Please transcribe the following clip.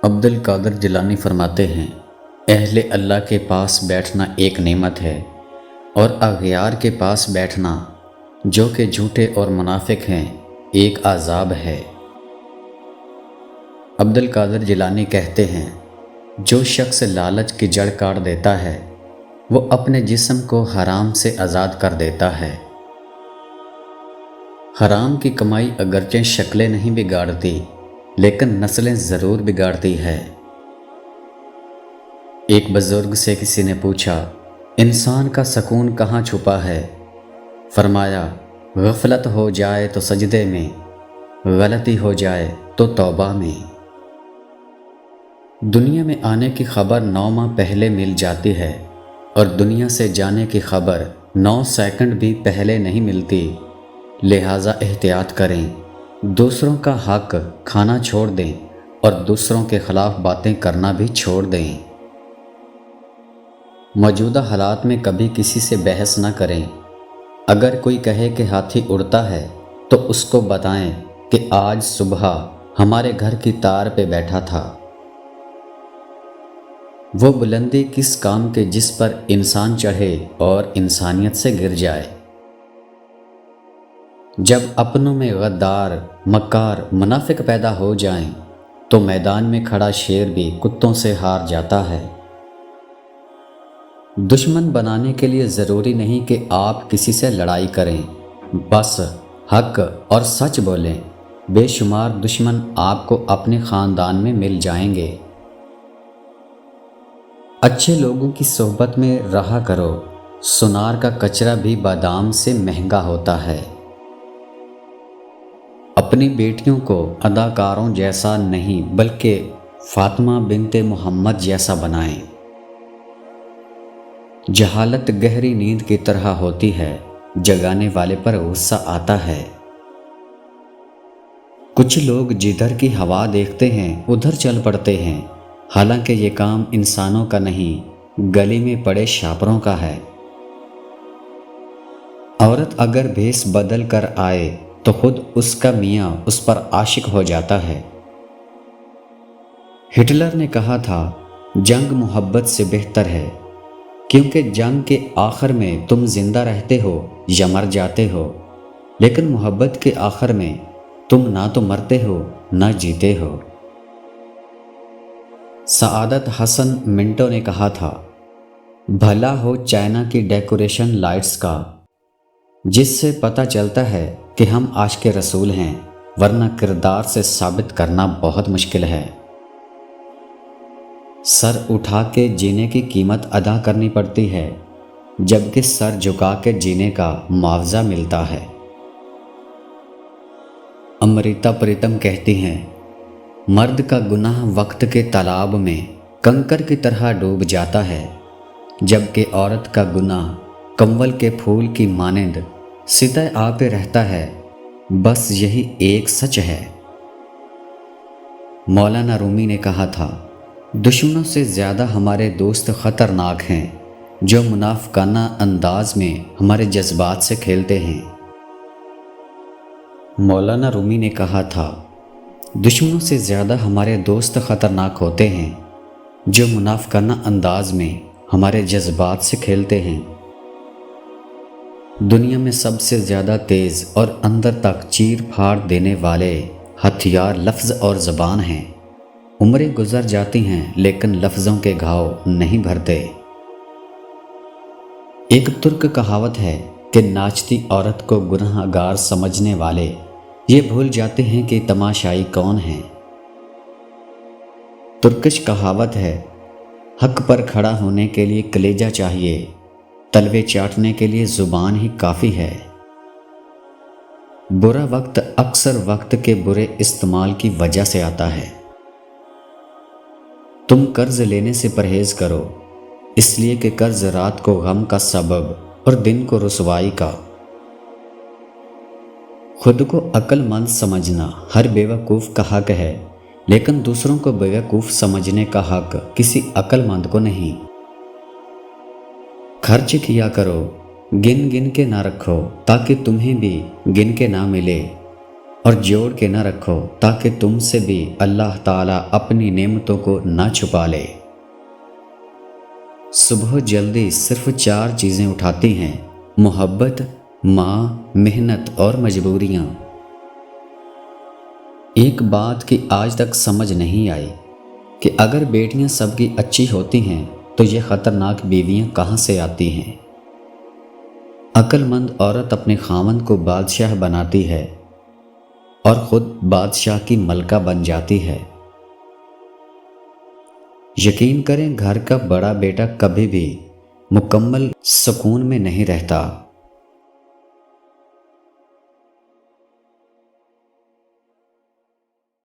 عبد القادر جیلانی فرماتے ہیں، اہل اللہ کے پاس بیٹھنا ایک نعمت ہے اور اغیار کے پاس بیٹھنا جو کہ جھوٹے اور منافق ہیں ایک عذاب ہے۔ عبد القادر جیلانی کہتے ہیں، جو شخص لالچ کی جڑ کاٹ دیتا ہے وہ اپنے جسم کو حرام سے آزاد کر دیتا ہے۔ حرام کی کمائی اگرچہ شکلیں نہیں بگاڑتی لیکن نسلیں ضرور بگاڑتی ہے۔ ایک بزرگ سے کسی نے پوچھا، انسان کا سکون کہاں چھپا ہے؟ فرمایا، غفلت ہو جائے تو سجدے میں، غلطی ہو جائے تو توبہ میں۔ دنیا میں آنے کی خبر 9 ماہ پہلے مل جاتی ہے اور دنیا سے جانے کی خبر 9 سیکنڈ بھی پہلے نہیں ملتی، لہٰذا احتیاط کریں، دوسروں کا حق کھانا چھوڑ دیں اور دوسروں کے خلاف باتیں کرنا بھی چھوڑ دیں۔ موجودہ حالات میں کبھی کسی سے بحث نہ کریں۔ اگر کوئی کہے کہ ہاتھی اڑتا ہے تو اس کو بتائیں کہ آج صبح ہمارے گھر کی تار پہ بیٹھا تھا۔ وہ بلندی کس کام کے جس پر انسان چڑھے اور انسانیت سے گر جائے؟ جب اپنوں میں غدار، مکار، منافق پیدا ہو جائیں تو میدان میں کھڑا شیر بھی کتوں سے ہار جاتا ہے۔ دشمن بنانے کے لیے ضروری نہیں کہ آپ کسی سے لڑائی کریں، بس حق اور سچ بولیں، بے شمار دشمن آپ کو اپنے خاندان میں مل جائیں گے۔ اچھے لوگوں کی صحبت میں رہا کرو، سونار کا کچرا بھی بادام سے مہنگا ہوتا ہے۔ اپنی بیٹیوں کو اداکاروں جیسا نہیں بلکہ فاطمہ بنت محمد جیسا بنائیں۔ جہالت گہری نیند کی طرح ہوتی ہے، جگانے والے پر غصہ آتا ہے۔ کچھ لوگ جدھر کی ہوا دیکھتے ہیں ادھر چل پڑتے ہیں، حالانکہ یہ کام انسانوں کا نہیں، گلی میں پڑے شاپروں کا ہے۔ عورت اگر بھیس بدل کر آئے تو خود اس کا میاں اس پر عاشق ہو جاتا ہے۔ ہٹلر نے کہا تھا، جنگ محبت سے بہتر ہے، کیونکہ جنگ کے آخر میں تم زندہ رہتے ہو یا مر جاتے ہو، لیکن محبت کے آخر میں تم نہ تو مرتے ہو نہ جیتے ہو۔ سعادت حسن منٹو نے کہا تھا، بھلا ہو چائنا کی ڈیکوریشن لائٹس کا، جس سے پتہ چلتا ہے کہ ہم عاشق رسول ہیں، ورنہ کردار سے ثابت کرنا بہت مشکل ہے۔ سر اٹھا کے جینے کی قیمت ادا کرنی پڑتی ہے، جبکہ سر جھکا کے جینے کا معاوضہ ملتا ہے۔ امرتا پریتم کہتی ہیں، مرد کا گناہ وقت کے تالاب میں کنکر کی طرح ڈوب جاتا ہے، جبکہ عورت کا گناہ کنول کے پھول کی مانند سطح آب پہ رہتا ہے۔ بس یہی ایک سچ ہے۔ مولانا رومی نے کہا تھا، دشمنوں سے زیادہ ہمارے دوست خطرناک ہیں، جو منافقانہ انداز میں ہمارے جذبات سے کھیلتے ہیں۔ مولانا رومی نے کہا تھا، دشمنوں سے زیادہ ہمارے دوست خطرناک ہوتے ہیں، جو منافقانہ انداز میں ہمارے جذبات سے کھیلتے ہیں۔ دنیا میں سب سے زیادہ تیز اور اندر تک چیر پھاڑ دینے والے ہتھیار لفظ اور زبان ہیں۔ عمریں گزر جاتی ہیں لیکن لفظوں کے گھاؤ نہیں بھرتے۔ ایک ترک کہاوت ہے کہ ناچتی عورت کو گناہ گار سمجھنے والے یہ بھول جاتے ہیں کہ تماشائی کون ہیں۔ ترکش کہاوت ہے، حق پر کھڑا ہونے کے لیے کلیجہ چاہیے، تلوے چاٹنے کے لیے زبان ہی کافی ہے۔ برا وقت اکثر وقت کے برے استعمال کی وجہ سے آتا ہے۔ تم قرض لینے سے پرہیز کرو، اس لیے کہ قرض رات کو غم کا سبب اور دن کو رسوائی کا۔ خود کو عقل مند سمجھنا ہر بیوقوف کا حق ہے، لیکن دوسروں کو بیوقوف سمجھنے کا حق کسی عقل مند کو نہیں۔ خرچ کیا کرو، گن گن کے نہ رکھو تاکہ تمہیں بھی گن کے نہ ملے۔ اور جوڑ کے نہ رکھو تاکہ تم سے بھی اللہ تعالیٰ اپنی نعمتوں کو نہ چھپا لے۔ صبح جلدی صرف 4 چیزیں اٹھاتی ہیں: محبت، ماں، محنت اور مجبوریاں۔ ایک بات کی آج تک سمجھ نہیں آئی کہ اگر بیٹیاں سب کی اچھی ہوتی ہیں تو یہ خطرناک بیویاں کہاں سے آتی ہیں؟ عقل مند عورت اپنے خاوند کو بادشاہ بناتی ہے اور خود بادشاہ کی ملکہ بن جاتی ہے۔ یقین کریں، گھر کا بڑا بیٹا کبھی بھی مکمل سکون میں نہیں رہتا۔